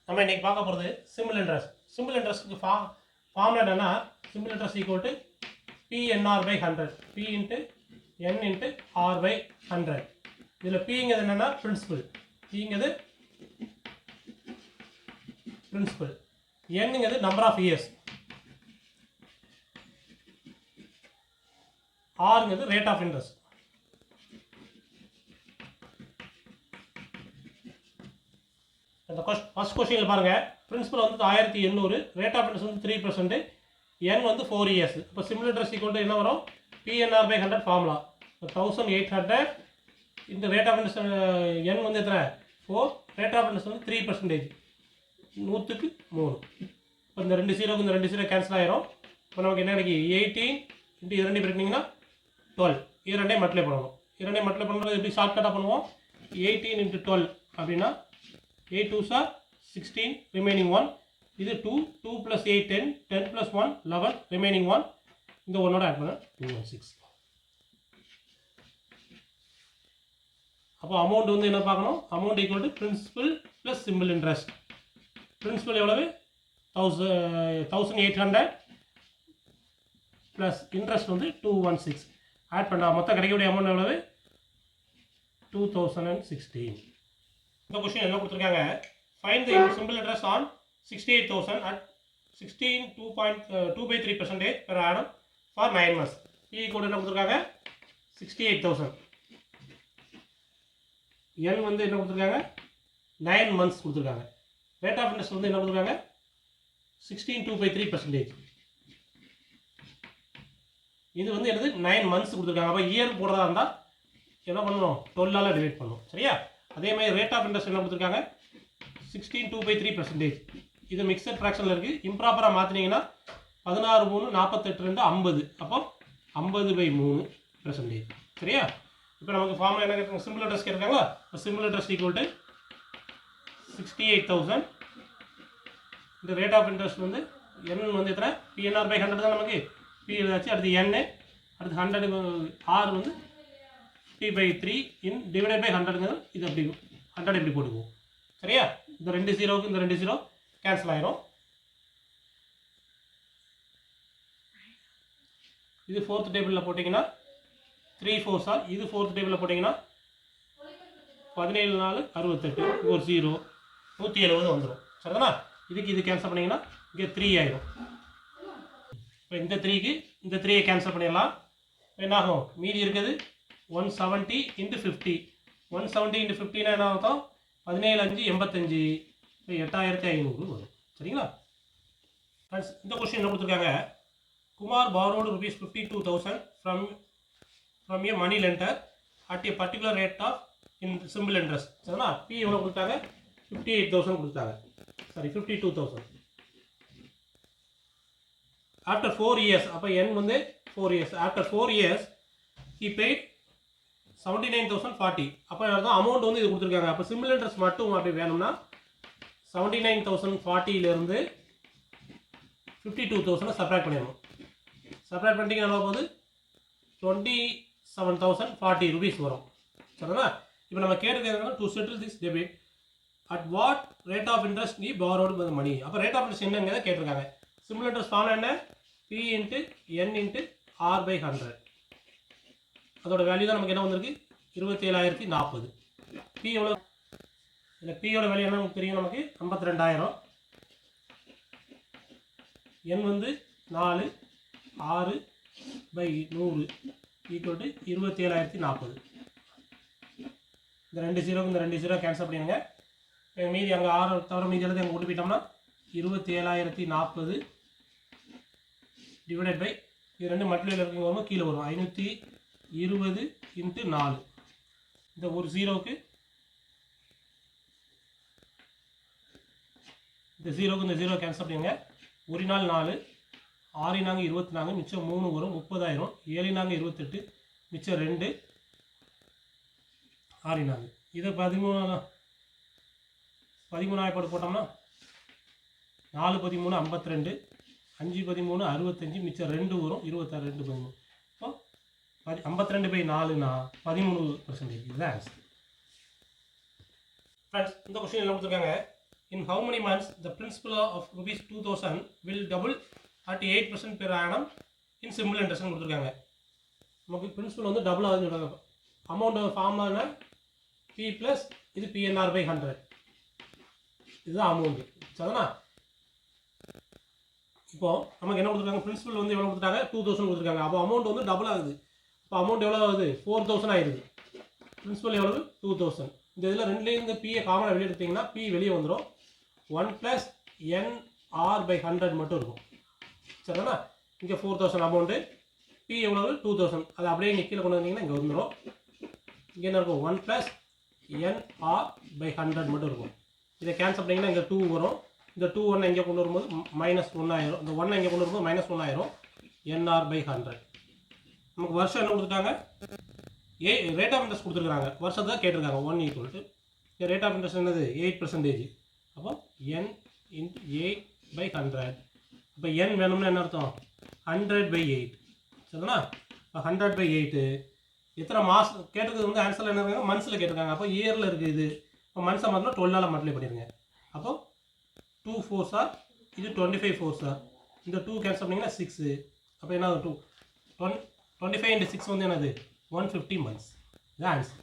நம்ம இன்னைக்கு பார்க்க போகிறது சிம்பிள் இன்ட்ரெஸ்ட். சிம்பிள் இன்ட்ரெஸ்ட்டுக்கு ஃபார்முலா என்னன்னா, simple interest equal to PNR by 100, P into N into R by 100. இதில் Pங்கிறது என்னன்னா பிரின்சிபல், Pங்கிறது பிரின்சிபல், Nங்கிறது நம்பர் ஆஃப் இயர்ஸ், Rங்கிறது ரேட் ஆஃப் இன்ட்ரெஸ்ட். இந்த ஃபர்ஸ்ட் கொஸ்டினில் பாருங்கள், பிரின்சிபல் வந்து 1800, ரேட் ஆஃப் இன்ட்ரெஸ்ட் வந்து 3%, N வந்து 4 இயர்ஸ். இப்போ சிம்பிள் இன்ட்ரெஸ்ட் ஈக்குவல் என்ன வரும்? PNR by 100 ஃபார்முலா 1800 இந்த ரேட் ஆஃப் இன்ட்ரெஸ்ட் N வந்து எத்தனை? 4, ரேட் ஆஃப் இன்ட்ரெஸ்ட் வந்து 3%, 100க்கு 3. இப்போ இந்த 2 0க்கு இந்த 2 0 கேன்சல் ஆயிரும். இப்போ நமக்கு என்ன கிடைக்கும்? 18 இன்ட்டு 2 பிரிட்டிங்கன்னா 12. இது ரெண்டையும் மல்டிப்ளை பண்ணணும். இது ரெண்டையும் மல்டிப்ளை பண்ணுறது எப்படி ஷார்ட்கட்டாக பண்ணுவோம்? 18 இன்ட்டு 12 அப்படின்னா 8 2s are 16, remaining 1. இது 2, 2 plus 8 10, 10 plus 1 11, remaining 1. இந்த ஒன்னோட ஆட் பண்ண 216. அப்போ அமௌண்ட் வந்து என்ன பார்க்கணும்? Amount equal to principal plus simple interest. Principal எவ்வளவு? 1800 ப்ளஸ் இன்ட்ரெஸ்ட் வந்து 216. ஆட் பண்ணா மொத்தம் கிடைக்கக்கூடிய அமௌண்ட் எவ்வளவு? 2016. இந்த கொஸ்டின் என்ன கொடுத்துருக்காங்க? Find the simple interest on 68,000 at 16.2/3% per annum for 9 months. P கூட என்ன கொடுத்துருக்காங்க? 68,000. N வந்து என்ன கொடுத்துருக்காங்க? 9 months கொடுத்துருக்காங்க. ரேட் ஆஃப் இன்ட்ரெஸ்ட் வந்து என்ன கொடுத்துருக்காங்க? 16.2/3%. இது வந்து என்னது? 9 months கொடுத்துருக்காங்க. அப்போ இயர் போடுறதா இருந்தால் என்ன பண்ணணும்? 12ஆல் டிவைட் பண்ணணும். சரியா? அதே மாதிரி ரேட் ஆஃப் இன்ட்ரெஸ்ட் என்ன கொடுத்துருக்காங்க? 16.2/3%. இது மிக்சட் ஃப்ராக்ஷனில் இருக்குது. இம்ப்ராப்பராக மாற்றினீங்கன்னா 16 3 48 2 50. அப்போ 50/3%. சரியா? இப்போ நமக்கு ஃபார்முலா என்ன கேட்குறாங்க? சிம்பிள் இன்ட்ரெஸ்ட் கேட்குறாங்களா? Simple interest equal to 68,000. இந்த ரேட் ஆஃப் இன்ட்ரெஸ்ட் வந்து N வந்து எத்தனை? PNR by 100 தான் நமக்கு. P எழுதாச்சு. அடுத்து N, அடுத்து 100 R வந்து 50/3 இன் டிவைடட் பை 100ங்கிறது இது அப்படி 100 இப்படி போட்டுக்குவோம். சரியா? இந்த 2 0க்கு இந்த 2 0 கேன்சல் ஆயிரும். இது 4th டேபிளில் போட்டிங்கன்னா 3 4s ஆர். இது 4th டேபிளில் போட்டிங்கன்னா 17 4 68, ஒரு 0 170 வந்துடும். சரிதானா? இதுக்கு இது கேன்சல் பண்ணிங்கன்னா இங்கே 3 ஆயிரும். இப்போ இந்த 3க்கு இந்த 3யை கேன்சல் பண்ணிடலாம். என்னாகும்? மீதி இருக்குது 170 × 50. 170 × 50னா என்ன அர்த்தம்? 17 5 85, 8500 வரும். சரிங்களா? ஃப்ரெண்ட்ஸ், இந்த கொஸ்டின் என்ன கொடுத்துருக்காங்க? Kumar borrowed ₹52,000 from a money lender at a particular rate of in simple interest. சரிங்களா? P எவ்வளோ கொடுத்தாங்க? 58,000 கொடுத்தாங்க. சாரி 52,000. After 4 years, அப்போ N வந்து 4 years. After 4 years, he paid 79,040. அப்போ அதான் அமௌண்ட் வந்து இது கொடுத்துருக்காங்க. அப்போ சிம்பிள் இன்ட்ரெஸ்ட் மட்டும் அப்படி வேணும்னா 79,040லேருந்து 52,000 சப்ராக்ட் பண்ணிடணும். சப்ராக்ட் பண்ணிட்டீங்க நல்லா போகுது 27,040 rupees வரும். சரிங்களா? இப்போ நம்ம கேட்டுக்கிறது to settle this debit at what rate of interest நீ borrowed with money. அப்போ ரேட் ஆஃப் இன்ட்ரெஸ்ட் என்னங்கிறத கேட்டிருக்காங்க. சிம்பிள் இன்ட்ரெஸ்ட் ஃபார்முலா என்ன? P into N into R by 100. அதோட வேல்யூ தான் நமக்கு என்ன வந்திருக்கு? 27,040. P எவ்வளோ? இல்லை, Pயோட வேல்யூ என்ன நமக்கு தெரியும்? நமக்கு 52,000. N வந்து 4 6/100 ஈக்குவல் டு 27,040. இந்த 2 0க்கு இந்த 2 0 கேன்சல் பண்ணிடுங்க. மீதி அங்கே 6 தவிர மீதி எழுதி அங்கே கொண்டு போயிட்டோம்னா 27,040 டிவைடட் பை இது 2 மல்டிப்ளைல இருக்குங்க கீழே வரும் 520 × 4. இந்த ஒரு 0க்கு இந்த 0க்கு இந்த 0 கேன்சல் பண்ணிடுங்க. 1 நாள் 4, 6 நாங்க 24, மிச்சம் 3 வரும் 30,000. 7 நாங்க 28, மிச்சம் 2, 6 நாங்க இதை 13 போட்டோம்னா 4 13 52, 5 13 65, மிச்சம் 2 வரும் 26, 2 13. இப்போ 52/4னா 13%. இதுதான் ஆன்சர். ஃப்ரெண்ட்ஸ், இந்த கொஸ்டின் என்ன கொடுத்துருக்காங்க? in how many months the principal of rupees 2000 will double at 8% per annum in simple interest கொடுத்துருக்காங்க. நமக்கு பிரின்சிபல் வந்து டபுள் ஆகுதுன்னு சொல்கிறாங்க. அமௌண்ட் ஃபார்மான பி ப்ளஸ் இது பிஎன்ஆர் பை 100, இதுதான் அமௌண்ட்டு. சரிதானா? இப்போது நமக்கு என்ன கொடுத்துருக்காங்க, பிரின்சிபல் வந்து எவ்வளோ கொடுத்துட்டாங்க, 2000 கொடுத்துருக்காங்க. அப்போ அமௌண்ட் வந்து டபுள் ஆகுது. இப்போ அமௌண்ட் எவ்வளோ ஆகுது, 4000 ஆயிடுது. பிரின்சிபல் எவ்வளவு, 2000. இந்த இதில் ரெண்டுலேருந்து பிஏ காமனாக வெளியே எடுத்திங்கன்னா பி வெளியே வந்துடும். 1 + NR/100 மட்டும் இருக்கும். சரிதானா? இங்கே 4000 அமௌண்ட்டு, பி எவ்வளவு 2000. அதை அப்படியே இங்கே கீழே கொண்டு வந்தீங்கன்னா இங்கே வந்துடும். இங்கே என்ன இருக்கும், 1 + NR/100 மட்டும் இருக்கும். இதை கேன்சல் பண்ணிங்கன்னா இங்கே 2 வரும். இந்த 2 1 இங்கே கொண்டு வரும்போது -1 ஆயிரும். இந்த 1 இங்கே கொண்டு வரும்போது -1 ஆயிரும். NR/100. நமக்கு வருஷம் என்ன கொடுத்துட்டாங்க, ரேட் ஆஃப் இன்ட்ரெஸ்ட் கொடுத்துருக்காங்க. வருஷத்தை தான் கேட்டிருக்காங்க. 1 = ரேட் ஆஃப் இன்ட்ரெஸ்ட் என்னது, 8%. அப்போ n × 8/100. இப்போ n வேணும்னா என்ன அர்த்தம், 100/8. சரிதானா? இப்போ 100/8 எத்தனை மாதம் கேட்டது வந்து ஆன்சரில் என்ன இருக்காங்க, மந்த்ஸில் கேட்டிருக்காங்க. அப்போ இயரில் இருக்குது இது. இப்போ மந்த்ஸை மாத்திரம் 12ஆல் மல்டிப்ளை பண்ணிடுங்க. அப்போ 2 4s are, இது 25 4s are. இந்த 2 கேன்சல் பண்ணிங்கன்னா 6. அப்போ என்ன 25 × 6 வந்து என்னது, 150 months. The answer.